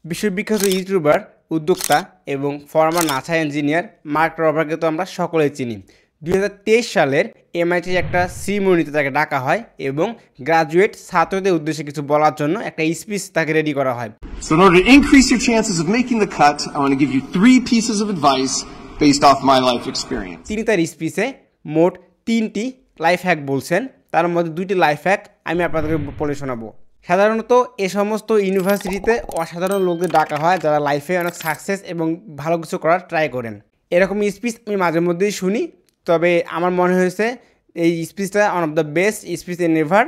বিশ্ববিখ্যাত ইউটিউবার, উদ্যোক্তা এবং ফর্মার নাসা ইঞ্জিনিয়ার মার্ক রবারকে তো আমরা সকলেই চিনি। 2023 সালের MIT একটা সিরিমনিতে তাকে ডাকা হয় এবং গ্রাজুয়েট ছাত্রদের উদ্দেশ্যে কিছু বলার জন্য একটা স্পিচ তাকে রেডি করা হয়। So in order to increase your chances of making the cut, I want to give you 3 pieces of advice based off my life experience. তিনি তার স্পিচে মোট 3টি লাইফ হ্যাক বলছেন, তার মধ্যে 2টি লাইফ হ্যাক আমি আপনাদেরকে বলে শোনাবো। সাধারণত এ সমস্ত ইউনিভার্সিটিতে অসাধারণ লোকদের ডাকা হয় যারা লাইফে অনেক সাকসেস এবং ভালো কিছু করার ট্রাই করেন। এরকম স্পিচ আমি মাঝে মধ্যেই শুনি, তবে আমার মনে হয়েছে এই স্পিচটা one of the best speech in ever.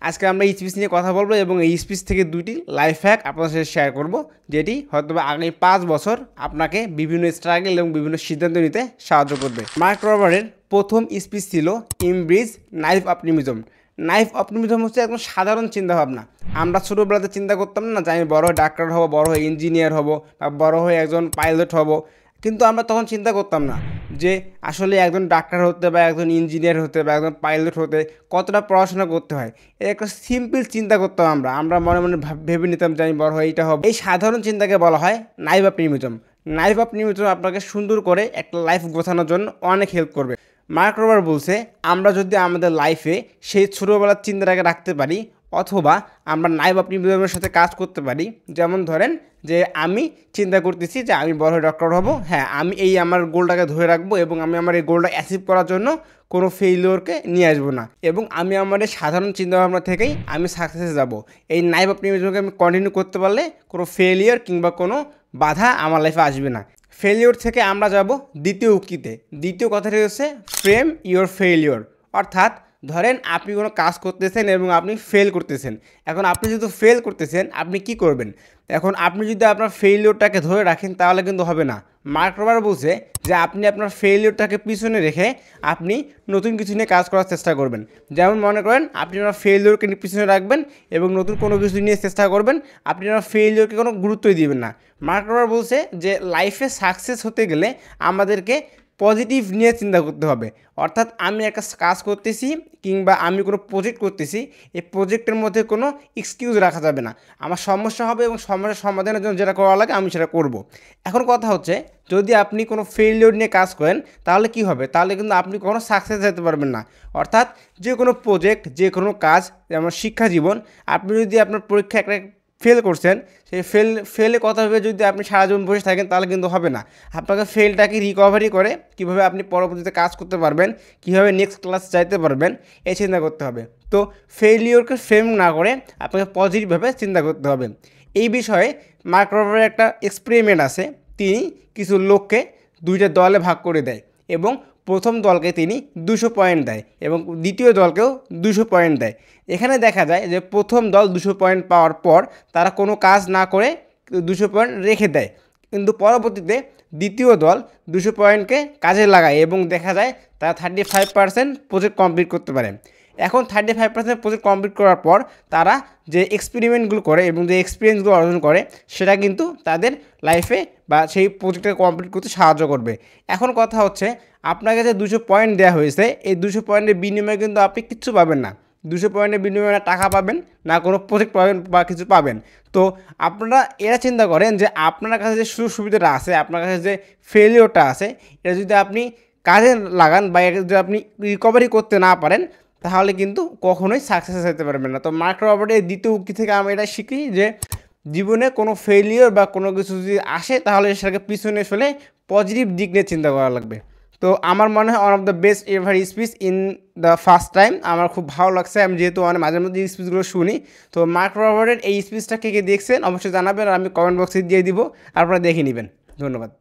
আজকে আমরা এই স্পিচ নিয়ে কথা বলবো এবং এই স্পিচ থেকে 2টি লাইফ হ্যাক আপনাদের সাথে শেয়ার করব, যেটি হয়তো আগামী 5 বছর আপনাকে বিভিন্ন স্ট্রাগল এবং বিভিন্ন সিদ্ধান্ত নিতে সাহায্য করবে। মার্ক রবারের প্রথম স্পিচ ছিল embrace naive optimism. Naive optimism হচ্ছে একদম সাধারণ চিন্তাভাবনা। আমরা ছোটোবেলাতে চিন্তা করতাম না যে আমি বড় হয়ে ডাক্তার হব, বড় হয়ে ইঞ্জিনিয়ার হব, বা বড় হয়ে একজন পাইলট হব, কিন্তু আমরা তখন চিন্তা করতাম না যে আসলে একজন ডাক্তার হতে বা একজন ইঞ্জিনিয়ার হতে বা একজন পাইলট হতে কতটা পড়াশোনা করতে হয়। এই একটা সিম্পল চিন্তা করতাম আমরা মনে মনে ভেবে নিতাম যে আমি বড় হয়ে এইটা হবে। এই সাধারণ চিন্তাকে বলা হয় নাইভ অপটিমিজম। নাইভ অপটিমিজম আপনাকে সুন্দর করে একটা লাইফ গোছানোর জন্য অনেক হেল্প করবে। মার্ক রবার বলছে, আমরা যদি আমাদের লাইফে সেই ছোটোবেলার চিন্তাটাকে রাখতে পারি, অথবা আমরা নাইভ অপটিমিজমের সাথে কাজ করতে পারি। যেমন ধরেন যে আমি চিন্তা করতেছি যে আমি বড় হয়ে ডক্টর হব, হ্যাঁ আমি এই আমার গোলটাকে ধরে রাখবো এবং আমি আমার এই গোলটা অ্যাচিভ করার জন্য কোনো ফেইলিওরকে নিয়ে আসবো না, এবং আমি আমার এই সাধারণ চিন্তাভাবনা থেকেই আমি সাকসেসে যাব। এই নাইভ অপটিমিজমকে আমি কন্টিনিউ করতে পারলে কোনো ফেইলিওর কিংবা কোনো বাধা আমার লাইফে আসবে না। ফেলিওর থেকে আমরা যাব দ্বিতীয় উক্তিতে। দ্বিতীয় কথাটি হচ্ছে ফ্রেম ইওর ফেলিওর। অর্থাৎ ধরেন আপনি কোনো কাজ করতেছেন এবং আপনি ফেল করতেছেন। এখন আপনি যেহেতু ফেল করতেছেন, আপনি কি করবেন? এখন আপনি যদি আপনার ফেলিওরটাকে ধরে রাখেন তাহলে কিন্তু হবে না। মার্ক রবার বলছে যে আপনি আপনার ফেলিওরটাকে পিছনে রেখে আপনি নতুন কিছু নিয়ে কাজ করার চেষ্টা করবেন। যেমন মনে করেন আপনি আপনার ফেলিওরকে পিছনে রাখবেন এবং নতুন কোনো কিছু নিয়ে চেষ্টা করবেন, আপনি আপনার ফেলিওরকে কোনো গুরুত্বই দিবেন না। মার্ক রবার বলছে যে লাইফে সাকসেস হতে গেলে আমাদেরকে পজিটিভ নিয়ে চিন্তা করতে হবে। অর্থাৎ আমি একটা কাজ করতেছি কিংবা আমি কোনো প্রজেক্ট করতেছি, এই প্রজেক্টের মধ্যে কোনো এক্সকিউজ রাখা যাবে না। আমার সমস্যা হবে এবং সমস্যার সমাধানের জন্য যেটা করা লাগে আমি সেটা করব। এখন কথা হচ্ছে, যদি আপনি কোনো ফেইলিওর নিয়ে কাজ করেন তাহলে কি হবে? তাহলে কিন্তু আপনি কোনো সাকসেস যেতে পারবেন না। অর্থাৎ যে কোনো প্রজেক্ট, যে কোনো কাজ, যেমন শিক্ষা জীবন, আপনি যদি আপনার পরীক্ষা একটা ফেল করছেন, সেই ফেলে কথা ভেবে যদি আপনি সারা জীবন বসে থাকেন তাহলে কিন্তু হবে না। আপনাকে ফেলটাকে রিকভারি করে কীভাবে আপনি পরবর্তীতে কাজ করতে পারবেন, কীভাবে নেক্সট ক্লাস চাইতে পারবেন, এই চিন্তা করতে হবে। তো ফেইলিওরকে ফ্রেম না করে আপনাকে পজিটিভভাবে চিন্তা করতে হবে। এই বিষয়ে মার্ক রবারের একটা এক্সপেরিমেন্ট আছে। তিনি কিছু লোককে 2টা দলে ভাগ করে দেয় এবং প্রথম দলকে তিনি 200 পয়েন্ট দেয় এবং দ্বিতীয় দলকেও 200 পয়েন্ট দেয়। এখানে দেখা যায় যে প্রথম দল 200 পয়েন্ট পাওয়ার পর তারা কোনো কাজ না করে 200 পয়েন্ট রেখে দেয়, কিন্তু পরবর্তীতে দ্বিতীয় দল 200 পয়েন্টকে কাজে লাগায় এবং দেখা যায় তারা 35% প্রজেক্ট কমপ্লিট করতে পারে। এখন 35% প্রজেক্ট কমপ্লিট করার পর তারা যে এক্সপেরিমেন্টগুলো করে এবং যে এক্সপিরিয়েন্সগুলো অর্জন করে সেটা কিন্তু তাদের লাইফে বা সেই প্রজেক্টটা কমপ্লিট করতে সাহায্য করবে। এখন কথা হচ্ছে, আপনাকে যে 200 পয়েন্ট দেওয়া হয়েছে, এই 200 পয়েন্টের বিনিময়ে কিন্তু আপনি কিচ্ছু পাবেন না। 200 পয়েন্টের বিনিময়ে না টাকা পাবেন, না কোনো প্রজেক্ট পাবেন বা কিছু পাবেন। তো আপনারা এরা চিন্তা করেন যে আপনার কাছে যে সুযোগ সুবিধাটা আছে, আপনার কাছে যে ফেলিওরটা আছে, এটা যদি আপনি কাজে লাগান বা যদি আপনি রিকভারি করতে না পারেন তাহলে কিন্তু কখনোই সাকসেস হতে পারবেন না। তো মার্ক রবার্টের এই দ্বিতীয় উক্তি থেকে আমরা এটা শিখি যে জীবনে কোনো ফেলিওর বা কোনো কিছু যদি আসে তাহলে সেটাকে পিছনে ফেলে পজিটিভ দিক নিয়ে চিন্তা করা লাগবে। তো আমার মনে হয় one of the best ever speech in the first time. আমার খুব ভালো লাগছে, আমি যেহেতু মাঝে মধ্যে এই স্পিচগুলো শুনি। তো মার্ক রবার্টের এই স্পিচটা কে দেখছেন অবশ্যই জানাবেন, আর আমি কমেন্ট বক্সে দিয়ে দিব, আপনারা দেখে নেবেন। ধন্যবাদ।